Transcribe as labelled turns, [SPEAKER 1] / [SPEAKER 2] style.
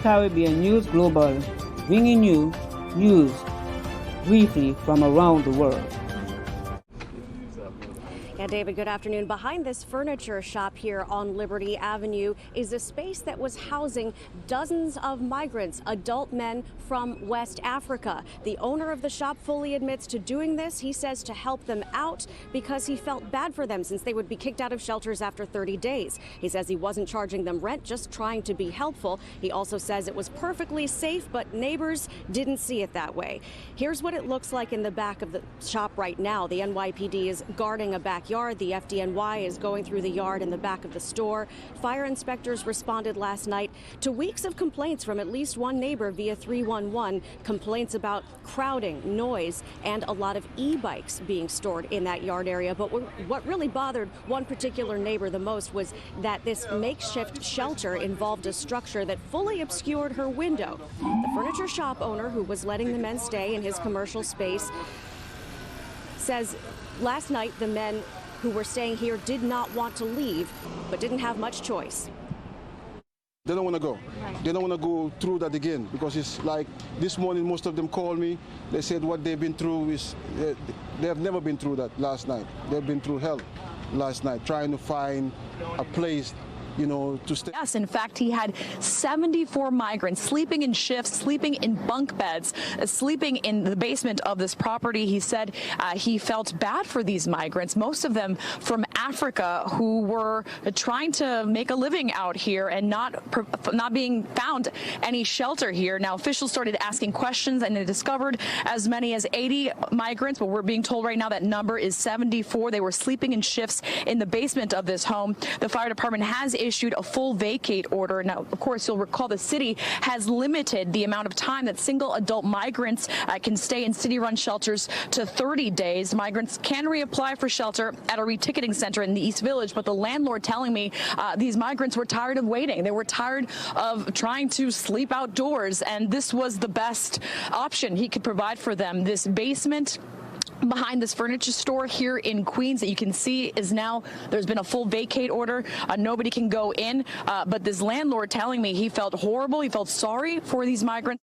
[SPEAKER 1] Caribbean News Global, bringing you news briefly from around the world.
[SPEAKER 2] Yeah, David, good afternoon. Behind this furniture shop here on Liberty Avenue is a space that was housing dozens of migrants, adult men from West Africa. The owner of the shop fully admits to doing this. He says to help them out because he felt bad for them since they would be kicked out of shelters after 30 days. He says he wasn't charging them rent, just trying to be helpful. He also says it was perfectly safe, but neighbors didn't see it that way. Here's what it looks like in the back of the shop right now. The NYPD is guarding a backyard. The FDNY is going through the yard in the back of the store. Fire inspectors responded last night to weeks of complaints from at least one neighbor via 311, complaints about crowding, noise, and a lot of e-bikes being stored in that yard area. But what really bothered one particular neighbor the most was that this makeshift shelter involved a structure that fully obscured her window. The furniture shop owner, who was letting the men stay in his commercial space, says last night the men who were staying here did not want to leave, but didn't have much choice.
[SPEAKER 3] They don't want to go.
[SPEAKER 2] Right.
[SPEAKER 3] They don't want to go through that again because it's like this morning most of them called me. They said what they've been through is they have never been through that last night. They've been through hell last night trying to find a place, you know, to stay.
[SPEAKER 4] Yes, in fact, he had 74 migrants sleeping in shifts, sleeping in bunk beds, sleeping in the basement of this property. He said he felt bad for these migrants, most of them from Africa, who were trying to make a living out here and not being found any shelter here. Now, officials started asking questions and they discovered as many as 80 migrants, but we're being told right now that number is 74. They were sleeping in shifts in the basement of this home. The fire department has issued a full vacate order. Now, of course, you'll recall the city has limited the amount of time that single adult migrants can stay in city-run shelters to 30 days. Migrants can reapply for shelter at a reticketing center in the East Village, but the landlord telling me these migrants were tired of waiting. They were tired of trying to sleep outdoors, and this was the best option he could provide for them. This basement behind this furniture store here in Queens that you can see is now, there's been a full vacate order. Nobody can go in, but this landlord telling me he felt horrible, he felt sorry for these migrants.